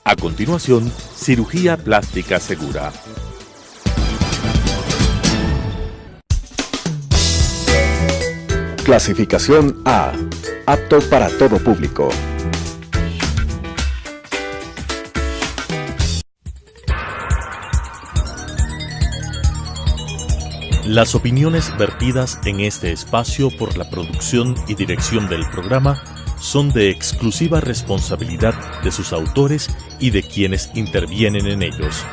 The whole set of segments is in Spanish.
A continuación, cirugía plástica segura. Clasificación A. Apto para todo público. Las opiniones vertidas en este espacio por la producción y dirección del programa son de exclusiva responsabilidad de sus autores y de quienes intervienen en ellos.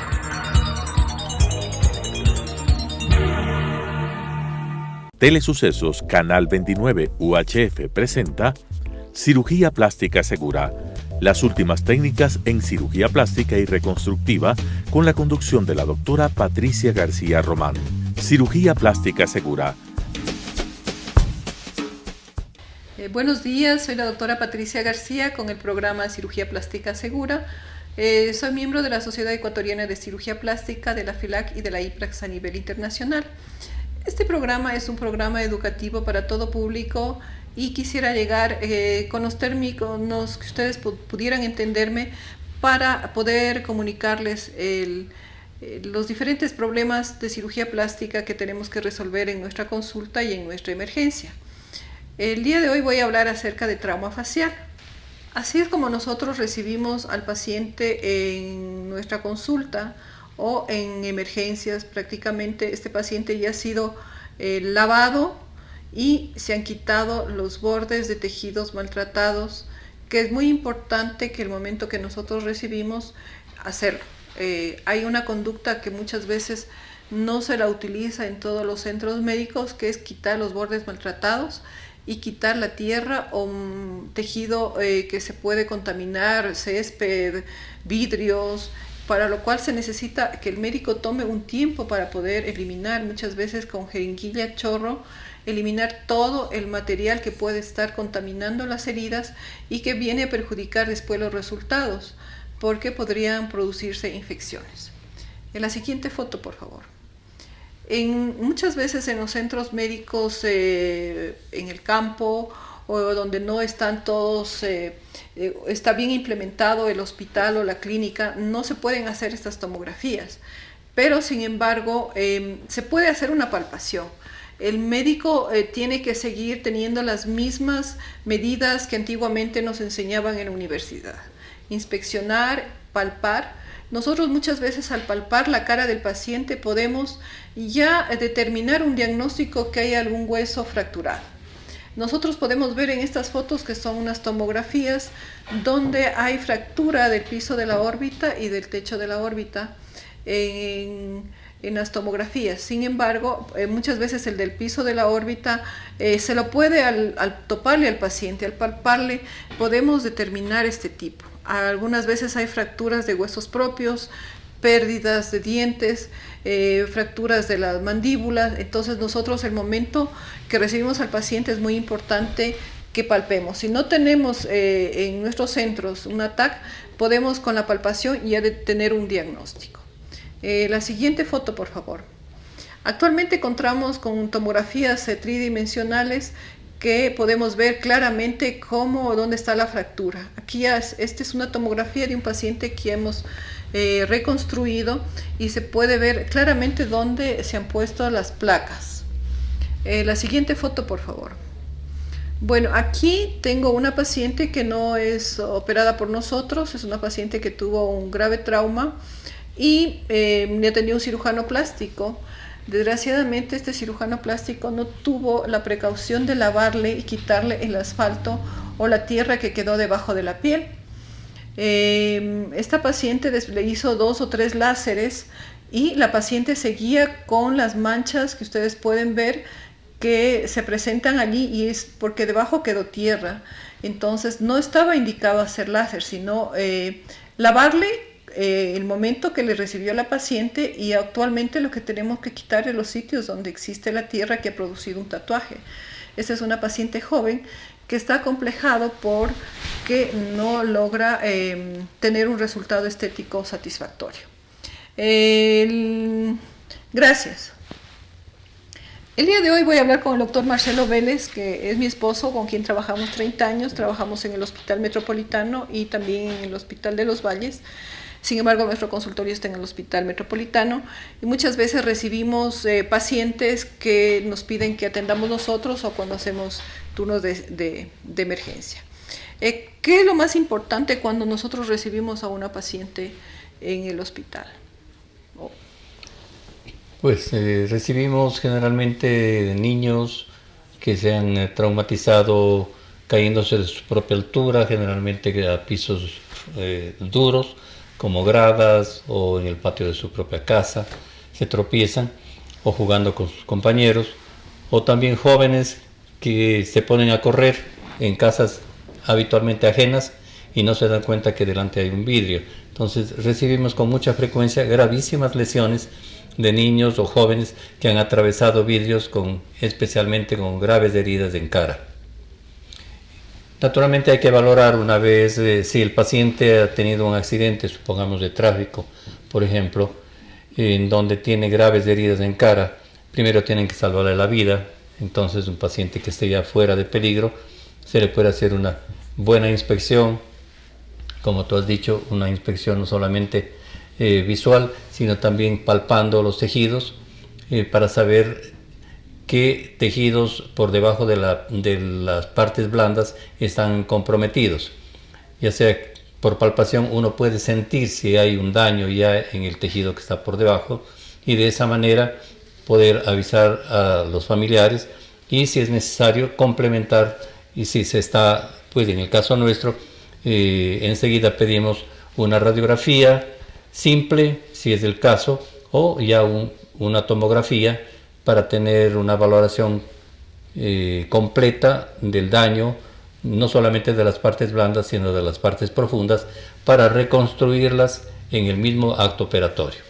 Telesucesos Canal 29 UHF presenta Cirugía Plástica Segura, las últimas técnicas en cirugía plástica y reconstructiva, con la conducción de la doctora Patricia García Román. Cirugía Plástica Segura. Buenos días, soy la doctora Patricia García con el programa Cirugía Plástica Segura. Soy miembro de la Sociedad Ecuatoriana de Cirugía Plástica, de la FILAC y de la IPRAX a nivel internacional. Este programa es un programa educativo para todo público y quisiera llegar con los términos que ustedes pudieran entenderme para poder comunicarles los diferentes problemas de cirugía plástica que tenemos que resolver en nuestra consulta y en nuestra emergencia. El día de hoy voy a hablar acerca de trauma facial. Así es como nosotros recibimos al paciente en nuestra consulta o en emergencias. Prácticamente este paciente ya ha sido lavado y se han quitado los bordes de tejidos maltratados, que es muy importante que el momento que nosotros recibimos hacerlo. Hay una conducta que muchas veces no se la utiliza en todos los centros médicos, que es quitar los bordes maltratados y quitar la tierra o tejido que se puede contaminar, césped, vidrios, para lo cual se necesita que el médico tome un tiempo para poder eliminar, muchas veces con jeringuilla, chorro, eliminar todo el material que puede estar contaminando las heridas y que viene a perjudicar después los resultados, porque podrían producirse infecciones. En la siguiente foto, por favor. Muchas veces en los centros médicos, en el campo, o donde no están todos, está bien implementado el hospital o la clínica, no se pueden hacer estas tomografías, pero sin embargo se puede hacer una palpación. El médico tiene que seguir teniendo las mismas medidas que antiguamente nos enseñaban en la universidad: inspeccionar, palpar. Nosotros muchas veces al palpar la cara del paciente podemos ya determinar un diagnóstico que hay algún hueso fracturado. Nosotros podemos ver en estas fotos, que son unas tomografías, donde hay fractura del piso de la órbita y del techo de la órbita en las tomografías. Sin embargo, muchas veces el del piso de la órbita se lo puede, al toparle al paciente, al palparle, podemos determinar este tipo. Algunas veces hay fracturas de huesos propios, pérdidas de dientes, fracturas de las mandíbulas. Entonces nosotros, el momento que recibimos al paciente, es muy importante que palpemos. Si no tenemos en nuestros centros un TAC, podemos con la palpación ya tener un diagnóstico. La siguiente foto, por favor. Actualmente contamos con tomografías tridimensionales que podemos ver claramente dónde está la fractura. Aquí esta es una tomografía de un paciente que hemos reconstruido y se puede ver claramente dónde se han puesto las placas. La siguiente foto, por favor. Bueno, aquí tengo una paciente que no es operada por nosotros, es una paciente que tuvo un grave trauma y le atendió un cirujano plástico. Desgraciadamente este cirujano plástico no tuvo la precaución de lavarle y quitarle el asfalto o la tierra que quedó debajo de la piel. Esta paciente le hizo 2 o 3 láseres y la paciente seguía con las manchas que ustedes pueden ver que se presentan allí, y es porque debajo quedó tierra. Entonces no estaba indicado hacer láser, sino lavarle el momento que le recibió la paciente, y actualmente lo que tenemos que quitar es los sitios donde existe la tierra que ha producido un tatuaje. Esta es una paciente joven que está acomplejado porque no logra tener un resultado estético satisfactorio. Gracias. El día de hoy voy a hablar con el doctor Marcelo Vélez, que es mi esposo, con quien trabajamos 30 años. Trabajamos en el Hospital Metropolitano y también en el Hospital de los Valles. Sin embargo, nuestro consultorio está en el Hospital Metropolitano y muchas veces recibimos pacientes que nos piden que atendamos nosotros o cuando hacemos turnos de emergencia. ¿Qué es lo más importante cuando nosotros recibimos a una paciente en el hospital? Pues recibimos generalmente niños que se han traumatizado cayéndose de su propia altura, generalmente a pisos duros, como gradas o en el patio de su propia casa, se tropiezan o jugando con sus compañeros, o también jóvenes que se ponen a correr en casas habitualmente ajenas y no se dan cuenta que delante hay un vidrio. Entonces recibimos con mucha frecuencia gravísimas lesiones de niños o jóvenes que han atravesado vidrios especialmente con graves heridas en cara. Naturalmente hay que valorar una vez si el paciente ha tenido un accidente, supongamos de tráfico, por ejemplo, en donde tiene graves heridas en cara. Primero tienen que salvarle la vida. Entonces un paciente que esté ya fuera de peligro, se le puede hacer una buena inspección, como tú has dicho, una inspección no solamente visual, sino también palpando los tejidos para saber qué tejidos por debajo de las partes blandas están comprometidos. Ya sea por palpación uno puede sentir si hay un daño ya en el tejido que está por debajo y de esa manera poder avisar a los familiares y si es necesario complementar y si se está, pues en el caso nuestro, enseguida pedimos una radiografía simple, si es el caso, o ya una tomografía para tener una valoración completa del daño, no solamente de las partes blandas, sino de las partes profundas, para reconstruirlas en el mismo acto operatorio.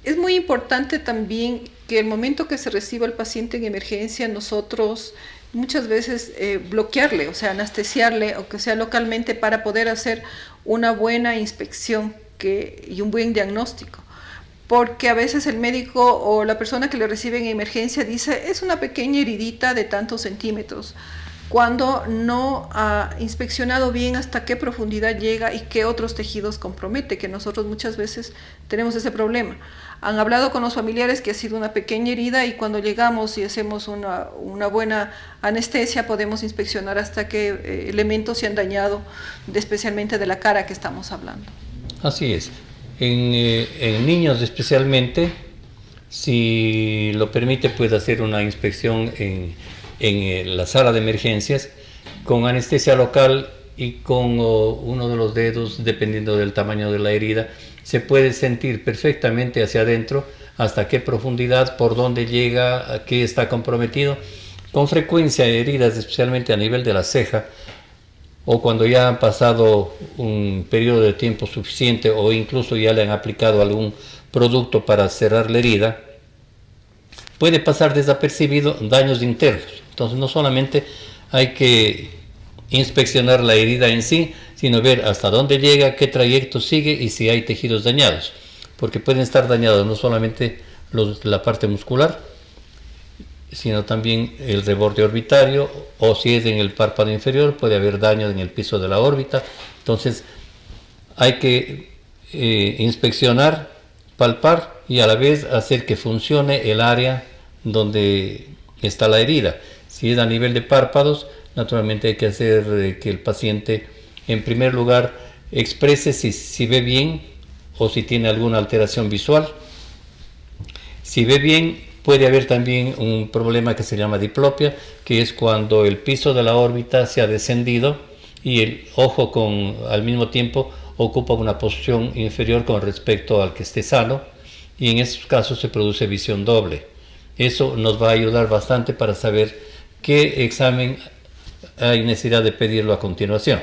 Es muy importante también que el momento que se reciba el paciente en emergencia, nosotros muchas veces bloquearle, o sea, anestesiarle, o que sea localmente, para poder hacer una buena inspección y un buen diagnóstico. Porque a veces el médico o la persona que le recibe en emergencia dice, es una pequeña heridita de tantos centímetros, cuando no ha inspeccionado bien hasta qué profundidad llega y qué otros tejidos compromete, que nosotros muchas veces tenemos ese problema. Han hablado con los familiares que ha sido una pequeña herida y cuando llegamos y hacemos una buena anestesia podemos inspeccionar hasta qué elementos se han dañado, especialmente de la cara que estamos hablando. Así es. En niños especialmente, si lo permite, puede hacer una inspección en la sala de emergencias con anestesia local y con uno de los dedos, dependiendo del tamaño de la herida, se puede sentir perfectamente hacia adentro hasta qué profundidad, por dónde llega, a qué está comprometido. Con frecuencia heridas, especialmente a nivel de la ceja, o cuando ya han pasado un periodo de tiempo suficiente o incluso ya le han aplicado algún producto para cerrar la herida, puede pasar desapercibido daños internos. Entonces no solamente hay que inspeccionar la herida en sí, sino ver hasta dónde llega, qué trayecto sigue y si hay tejidos dañados, porque pueden estar dañados no solamente la parte muscular, sino también el reborde orbitario, o si es en el párpado inferior puede haber daño en el piso de la órbita. Entonces hay que inspeccionar, palpar y a la vez hacer que funcione el área donde está la herida. Si es a nivel de párpados, naturalmente hay que hacer que el paciente en primer lugar exprese si ve bien o si tiene alguna alteración visual. Si ve bien, puede haber también un problema que se llama diplopia, que es cuando el piso de la órbita se ha descendido y el ojo al mismo tiempo ocupa una posición inferior con respecto al que esté sano, y en esos casos se produce visión doble. Eso nos va a ayudar bastante para saber qué examen hay necesidad de pedirlo a continuación.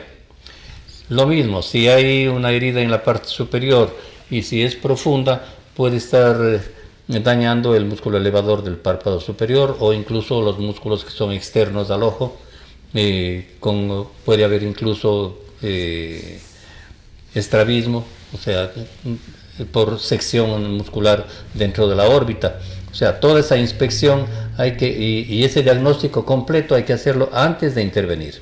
Lo mismo, si hay una herida en la parte superior y si es profunda, puede estar dañando el músculo elevador del párpado superior o incluso los músculos que son externos al ojo. Puede haber incluso estrabismo o sea, por sección muscular dentro de la órbita. O sea, toda esa inspección y ese diagnóstico completo hay que hacerlo antes de intervenir,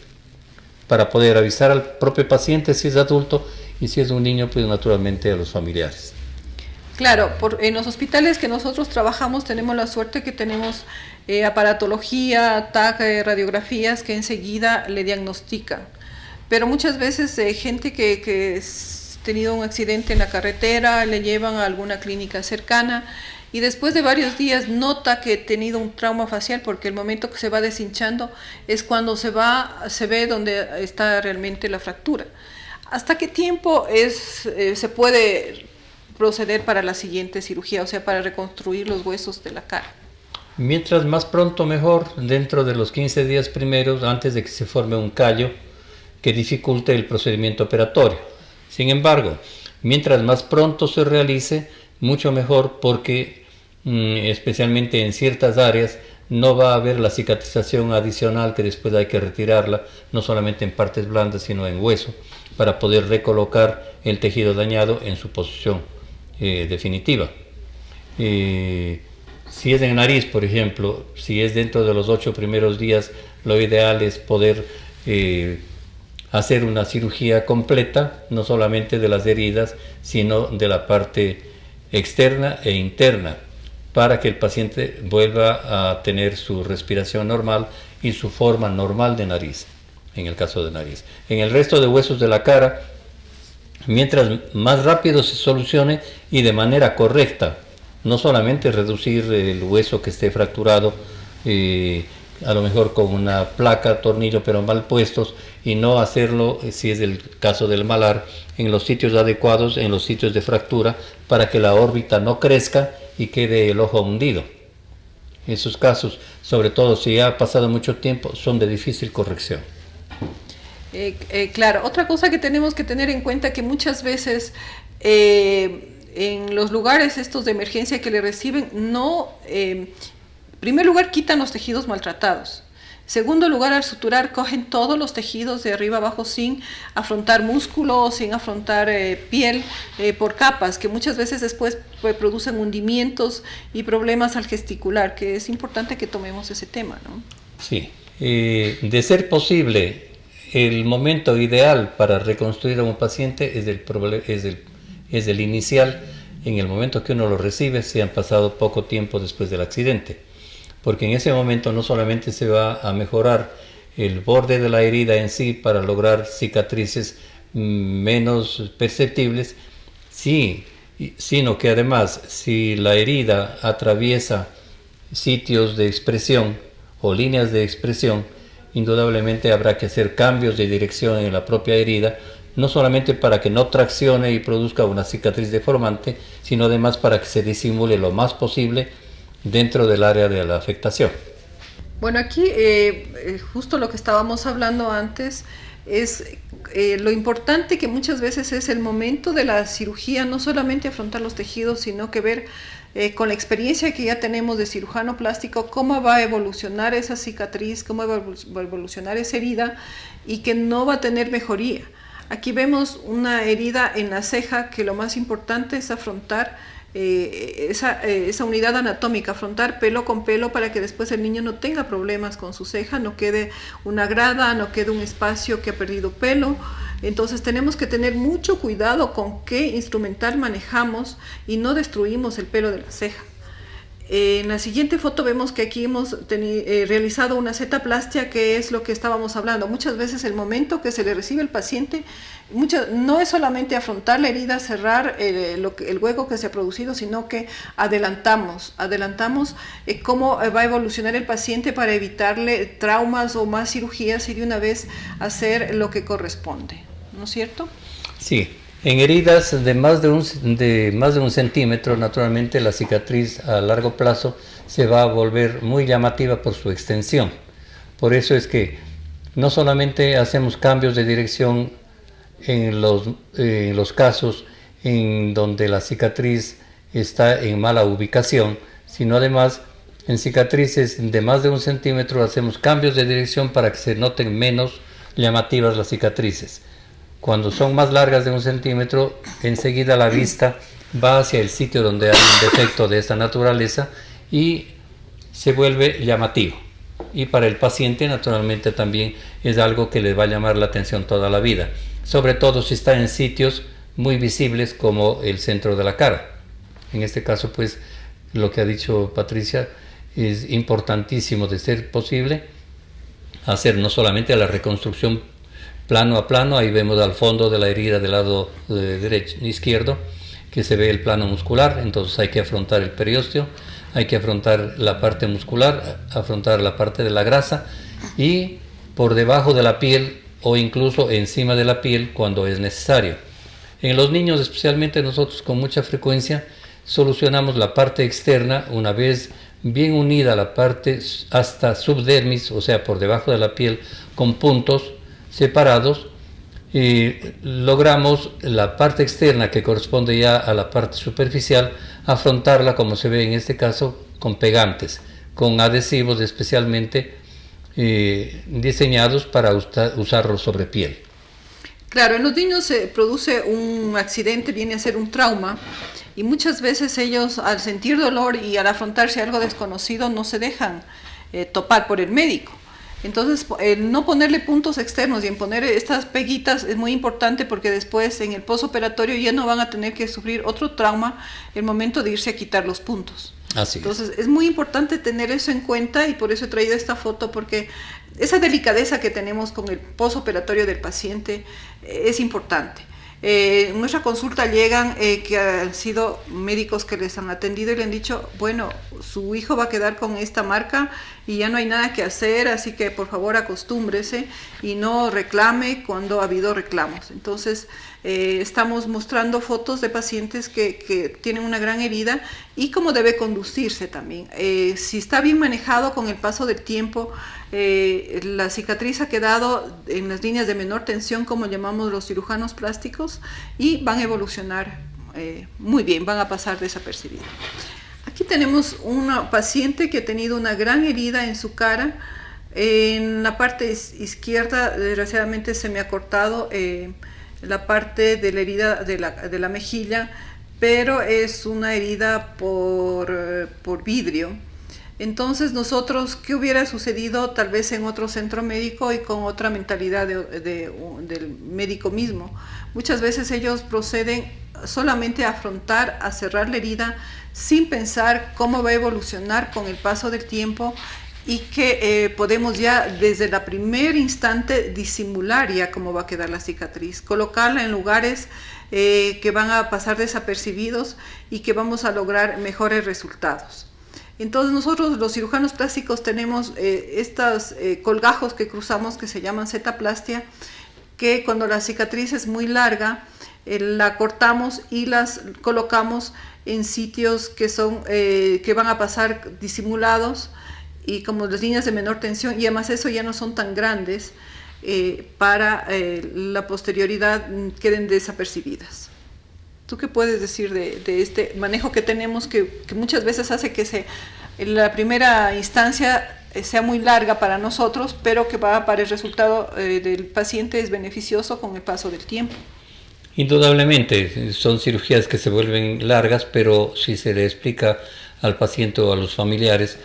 para poder avisar al propio paciente si es adulto, y si es un niño, pues naturalmente a los familiares. Claro, en los hospitales que nosotros trabajamos tenemos la suerte que tenemos aparatología, TAC, radiografías que enseguida le diagnostican. Pero muchas veces gente que ha tenido un accidente en la carretera, le llevan a alguna clínica cercana y después de varios días nota que ha tenido un trauma facial, porque el momento que se va deshinchando es cuando se ve dónde está realmente la fractura. ¿Hasta qué tiempo se puede proceder para la siguiente cirugía, o sea, para reconstruir los huesos de la cara? Mientras más pronto mejor, dentro de los 15 días primeros, antes de que se forme un callo que dificulte el procedimiento operatorio. Sin embargo, mientras más pronto se realice, mucho mejor, porque especialmente en ciertas áreas no va a haber la cicatrización adicional que después hay que retirarla, no solamente en partes blandas, sino en hueso, para poder recolocar el tejido dañado en su posición definitiva. Si es en nariz, por ejemplo, si es dentro de los 8 primeros días, lo ideal es poder hacer una cirugía completa, no solamente de las heridas, sino de la parte externa e interna, para que el paciente vuelva a tener su respiración normal y su forma normal de nariz, en el caso de nariz. En el resto de huesos de la cara, mientras más rápido se solucione y de manera correcta, no solamente reducir el hueso que esté fracturado, a lo mejor con una placa, tornillo, pero mal puestos, y no hacerlo, si es el caso del malar, en los sitios adecuados, en los sitios de fractura, para que la órbita no crezca y quede el ojo hundido. Esos casos, sobre todo si ha pasado mucho tiempo, son de difícil corrección. Claro, otra cosa que tenemos que tener en cuenta que muchas veces en los lugares estos de emergencia que le reciben, en primer lugar quitan los tejidos maltratados. Segundo lugar, al suturar cogen todos los tejidos de arriba abajo sin afrontar músculo, sin afrontar piel, por capas, que muchas veces después producen hundimientos y problemas al gesticular, que es importante que tomemos ese tema, ¿no? Sí, de ser posible, el momento ideal para reconstruir a un paciente es el inicial, en el momento que uno lo recibe, si han pasado poco tiempo después del accidente. Porque en ese momento no solamente se va a mejorar el borde de la herida en sí para lograr cicatrices menos perceptibles, sino que además, si la herida atraviesa sitios de expresión o líneas de expresión, indudablemente habrá que hacer cambios de dirección en la propia herida, no solamente para que no traccione y produzca una cicatriz deformante, sino además para que se disimule lo más posible dentro del área de la afectación. Bueno, aquí justo lo que estábamos hablando antes es lo importante que muchas veces es el momento de la cirugía, no solamente afrontar los tejidos, sino que ver con la experiencia que ya tenemos de cirujano plástico, cómo va a evolucionar esa cicatriz, cómo va a evolucionar esa herida y que no va a tener mejoría. Aquí vemos una herida en la ceja que lo más importante es afrontar esa unidad anatómica, afrontar pelo con pelo para que después el niño no tenga problemas con su ceja, no quede una grada, no quede un espacio que ha perdido pelo. Entonces tenemos que tener mucho cuidado con qué instrumental manejamos y no destruimos el pelo de la ceja. En la siguiente foto vemos que aquí hemos realizado una setaplastia, que es lo que estábamos hablando. Muchas veces el momento que se le recibe al paciente no es solamente afrontar la herida, cerrar el hueco que se ha producido, sino que adelantamos cómo va a evolucionar el paciente para evitarle traumas o más cirugías y de una vez hacer lo que corresponde, ¿no es cierto? Sí. En heridas de más de un centímetro, naturalmente la cicatriz a largo plazo se va a volver muy llamativa por su extensión. Por eso es que no solamente hacemos cambios de dirección en los casos en donde la cicatriz está en mala ubicación, sino además en cicatrices de más de un centímetro hacemos cambios de dirección para que se noten menos llamativas las cicatrices. Cuando son más largas de 1 centímetro, enseguida la vista va hacia el sitio donde hay un defecto de esta naturaleza y se vuelve llamativo. Y para el paciente, naturalmente, también es algo que le va a llamar la atención toda la vida, sobre todo si está en sitios muy visibles como el centro de la cara. En este caso, pues, lo que ha dicho Patricia es importantísimo, de ser posible, hacer no solamente la reconstrucción plano a plano. Ahí vemos al fondo de la herida del lado izquierdo, que se ve el plano muscular. Entonces hay que afrontar el periósteo, hay que afrontar la parte muscular, afrontar la parte de la grasa, y por debajo de la piel o incluso encima de la piel cuando es necesario. En los niños especialmente, nosotros con mucha frecuencia solucionamos la parte externa una vez bien unida a la parte hasta subdermis, o sea, por debajo de la piel, con puntos separados, y logramos la parte externa, que corresponde ya a la parte superficial, afrontarla, como se ve en este caso, con pegantes, con adhesivos especialmente diseñados para usarlos sobre piel. Claro, en los niños se produce un accidente, viene a ser un trauma, y muchas veces ellos, al sentir dolor y al afrontarse algo desconocido, no se dejan topar por el médico. Entonces, el no ponerle puntos externos y en poner estas peguitas es muy importante, porque después en el postoperatorio ya no van a tener que sufrir otro trauma el momento de irse a quitar los puntos. Así Entonces, es muy importante tener eso en cuenta, y por eso he traído esta foto, porque esa delicadeza que tenemos con el postoperatorio del paciente es importante. En nuestra consulta llegan que han sido médicos que les han atendido y le han dicho, bueno, su hijo va a quedar con esta marca y ya no hay nada que hacer, así que por favor acostúmbrese y no reclame cuando ha habido reclamos. Entonces estamos mostrando fotos de pacientes que tienen una gran herida y cómo debe conducirse también. Si está bien manejado con el paso del tiempo, la cicatriz ha quedado en las líneas de menor tensión, como llamamos los cirujanos plásticos, y van a evolucionar muy bien, van a pasar desapercibidos. Aquí tenemos una paciente que ha tenido una gran herida en su cara. En la parte izquierda, desgraciadamente, se me ha cortado la parte de la herida de la mejilla, pero es una herida por vidrio. Entonces nosotros, ¿qué hubiera sucedido tal vez en otro centro médico y con otra mentalidad del médico mismo? Muchas veces ellos proceden solamente a afrontar, a cerrar la herida, sin pensar cómo va a evolucionar con el paso del tiempo, y que podemos ya desde el primer instante disimular ya cómo va a quedar la cicatriz, colocarla en lugares que van a pasar desapercibidos y que vamos a lograr mejores resultados. Entonces nosotros los cirujanos plásticos tenemos estos colgajos que cruzamos, que se llaman setaplastia, que cuando la cicatriz es muy larga, la cortamos y las colocamos en sitios que van a pasar disimulados, y como las líneas de menor tensión, y además eso ya no son tan grandes, para la posterioridad queden desapercibidas. ¿Tú qué puedes decir de este manejo que tenemos, que muchas veces hace que en la primera instancia sea muy larga para nosotros, pero que para el resultado del paciente es beneficioso con el paso del tiempo? Indudablemente, son cirugías que se vuelven largas, pero si se le explica al paciente o a los familiares,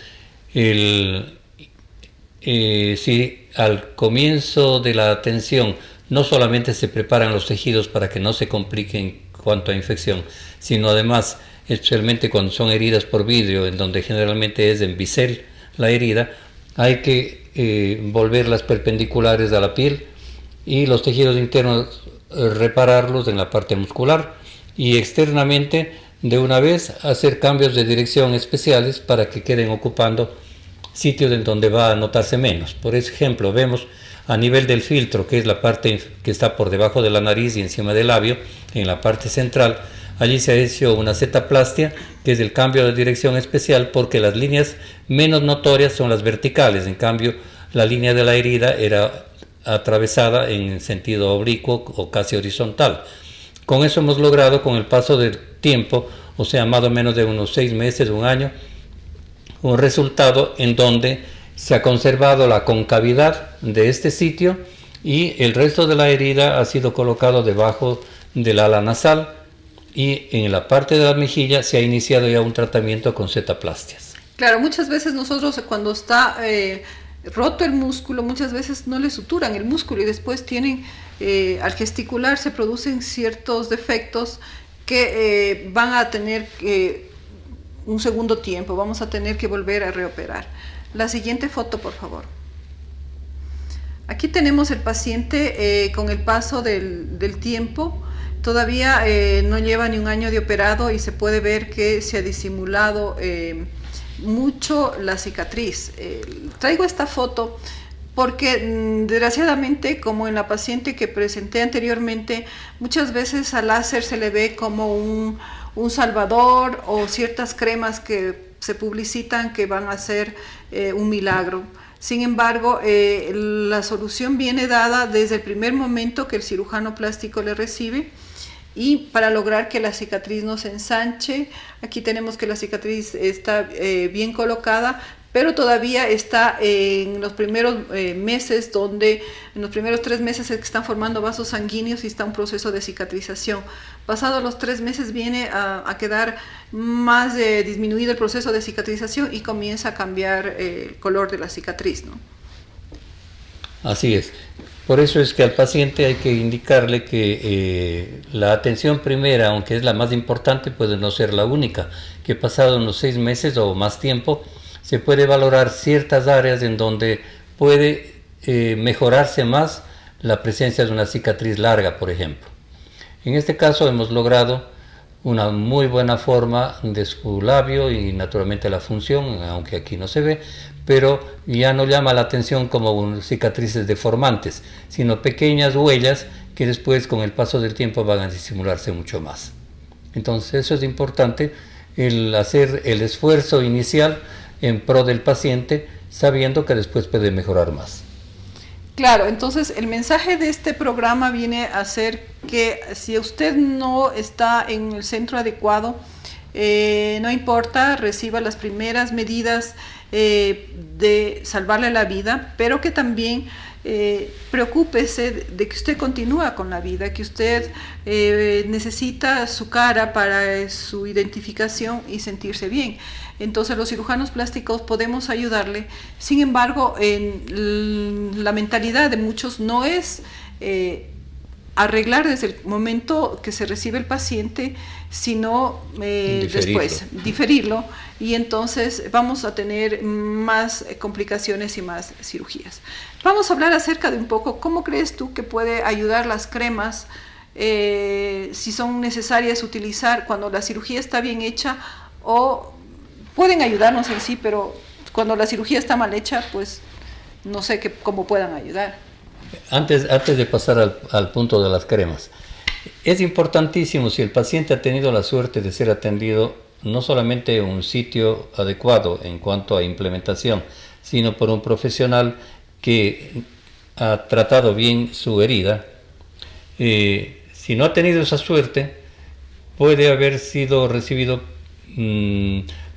si al comienzo de la atención no solamente se preparan los tejidos para que no se compliquen cuanto a infección, sino además, especialmente cuando son heridas por vidrio, en donde generalmente es en bisel la herida, hay que volverlas perpendiculares a la piel, y los tejidos internos repararlos en la parte muscular, y externamente de una vez hacer cambios de dirección especiales para que queden ocupando sitios en donde va a notarse menos. Por ejemplo, vemos a nivel del filtro, que es la parte que está por debajo de la nariz y encima del labio, en la parte central, allí se ha hecho una setaplastia, que es el cambio de dirección especial, porque las líneas menos notorias son las verticales, en cambio la línea de la herida era atravesada en sentido oblicuo o casi horizontal. Con eso hemos logrado, con el paso del tiempo, o sea, más o menos de unos 6 meses, un año, un resultado en donde se ha conservado la concavidad de este sitio, y el resto de la herida ha sido colocado debajo del ala nasal, y en la parte de la mejilla se ha iniciado ya un tratamiento con zetaplastias. Claro, muchas veces nosotros cuando está roto el músculo, muchas veces no le suturan el músculo y después tienen, al gesticular se producen ciertos defectos que van a tener un segundo tiempo, vamos a tener que volver a reoperar. La siguiente foto, por favor. Aquí tenemos el paciente con el paso del tiempo. Todavía no lleva ni un año de operado y se puede ver que se ha disimulado mucho la cicatriz. Traigo esta foto porque desgraciadamente, como en la paciente que presenté anteriormente, muchas veces al láser se le ve como un salvador o ciertas cremas que se publicitan que van a ser un milagro. Sin embargo, la solución viene dada desde el primer momento que el cirujano plástico le recibe, y para lograr que la cicatriz no se ensanche. Aquí tenemos que la cicatriz está bien colocada, pero todavía está en los primeros meses, donde en los primeros 3 meses es que están formando vasos sanguíneos y está un proceso de cicatrización. Pasados los 3 meses viene a quedar más disminuido el proceso de cicatrización y comienza a cambiar el color de la cicatriz, ¿no? Así es. Por eso es que al paciente hay que indicarle que la atención primera, aunque es la más importante, puede no ser la única, que pasado unos 6 meses o más tiempo, se puede valorar ciertas áreas en donde puede mejorarse más la presencia de una cicatriz larga, por ejemplo. En este caso hemos logrado una muy buena forma de su labio y naturalmente la función, aunque aquí no se ve, pero ya no llama la atención como cicatrices deformantes, sino pequeñas huellas que después con el paso del tiempo van a disimularse mucho más. Entonces eso es importante, el hacer el esfuerzo inicial en pro del paciente, sabiendo que después puede mejorar más. Claro, entonces el mensaje de este programa viene a ser que si usted no está en el centro adecuado, no importa, reciba las primeras medidas de salvarle la vida, pero que también preocúpese de que usted continúa con la vida, que usted necesita su cara para su identificación y sentirse bien. Entonces los cirujanos plásticos podemos ayudarle. Sin embargo, la mentalidad de muchos no es arreglar desde el momento que se recibe el paciente, sino después diferirlo, y entonces vamos a tener más complicaciones y más cirugías. Vamos a hablar acerca de un poco cómo crees tú que puede ayudar las cremas, si son necesarias utilizar cuando la cirugía está bien hecha, o pueden ayudarnos en sí, pero cuando la cirugía está mal hecha, pues no sé cómo puedan ayudar. Antes de pasar al punto de las cremas, es importantísimo, si el paciente ha tenido la suerte de ser atendido no solamente en un sitio adecuado en cuanto a implementación, sino por un profesional que ha tratado bien su herida. Si no ha tenido esa suerte, puede haber sido recibido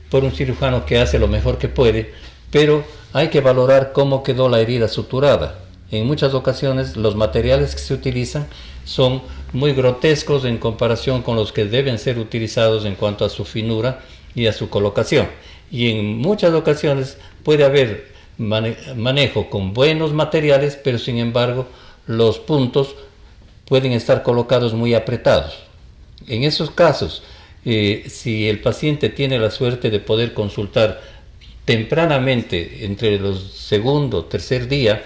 por un cirujano que hace lo mejor que puede, pero hay que valorar cómo quedó la herida suturada. En muchas ocasiones los materiales que se utilizan son muy grotescos en comparación con los que deben ser utilizados en cuanto a su finura y a su colocación. Y en muchas ocasiones puede haber manejo con buenos materiales, pero sin embargo los puntos pueden estar colocados muy apretados. En esos casos, si el paciente tiene la suerte de poder consultar tempranamente, entre los segundo, tercer día,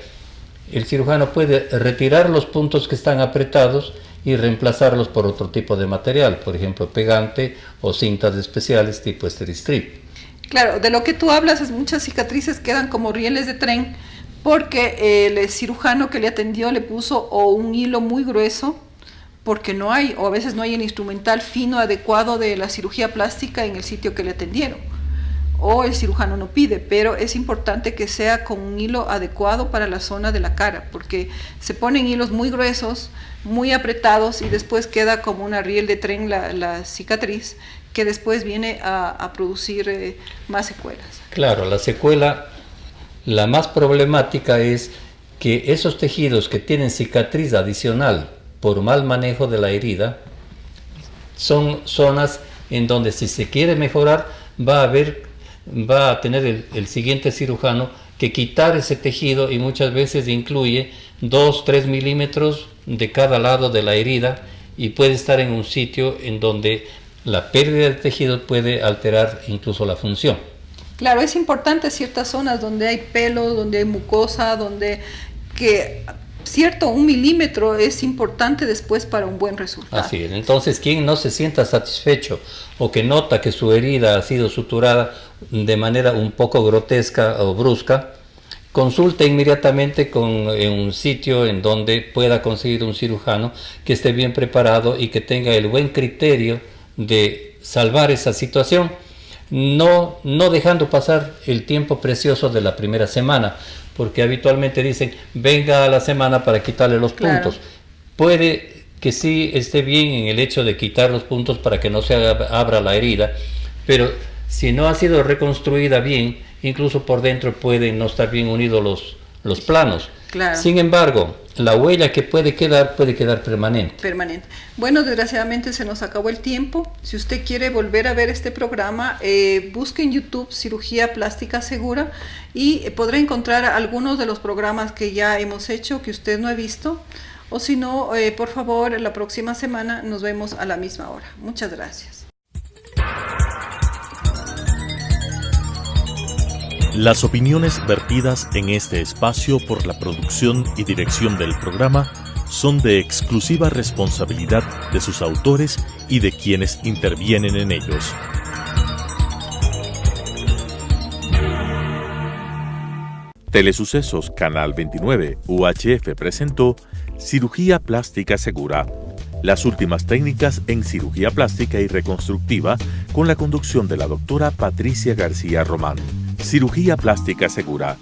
el cirujano puede retirar los puntos que están apretados y reemplazarlos por otro tipo de material, por ejemplo pegante o cintas especiales tipo Steri-Strip. Claro, de lo que tú hablas es muchas cicatrices quedan como rieles de tren porque el cirujano que le atendió le puso o un hilo muy grueso, porque no hay, o a veces no hay el instrumental fino adecuado de la cirugía plástica en el sitio que le atendieron, o el cirujano no pide, pero es importante que sea con un hilo adecuado para la zona de la cara, porque se ponen hilos muy gruesos, muy apretados, y después queda como una riel de tren la cicatriz, que después viene a producir más secuelas. Claro, la secuela, la más problemática es que esos tejidos que tienen cicatriz adicional por mal manejo de la herida son zonas en donde, si se quiere mejorar, va a tener el siguiente cirujano que quitar ese tejido, y muchas veces incluye 2-3 milímetros de cada lado de la herida, y puede estar en un sitio en donde la pérdida de tejido puede alterar incluso la función. Claro, es importante ciertas zonas donde hay pelo, donde hay mucosa, cierto, 1 milímetro es importante después para un buen resultado. Así es. Entonces, quien no se sienta satisfecho o que nota que su herida ha sido suturada de manera un poco grotesca o brusca, consulte inmediatamente en un sitio en donde pueda conseguir un cirujano que esté bien preparado y que tenga el buen criterio de salvar esa situación, no dejando pasar el tiempo precioso de la primera semana, porque habitualmente dicen, venga a la semana para quitarle los puntos. Claro. Puede que sí esté bien en el hecho de quitar los puntos para que no se abra la herida, pero si no ha sido reconstruida bien, incluso por dentro pueden no estar bien unidos los planos. Claro. Sin embargo, la huella que puede quedar permanente. Bueno, desgraciadamente se nos acabó el tiempo. Si usted quiere volver a ver este programa, busque en YouTube Cirugía Plástica Segura y podrá encontrar algunos de los programas que ya hemos hecho que usted no ha visto. O si no, por favor, la próxima semana nos vemos a la misma hora. Muchas gracias. Las opiniones vertidas en este espacio por la producción y dirección del programa son de exclusiva responsabilidad de sus autores y de quienes intervienen en ellos. Telesucesos Canal 29 UHF presentó Cirugía Plástica Segura. Las últimas técnicas en cirugía plástica y reconstructiva, con la conducción de la doctora Patricia García Román. Cirugía Plástica Segura,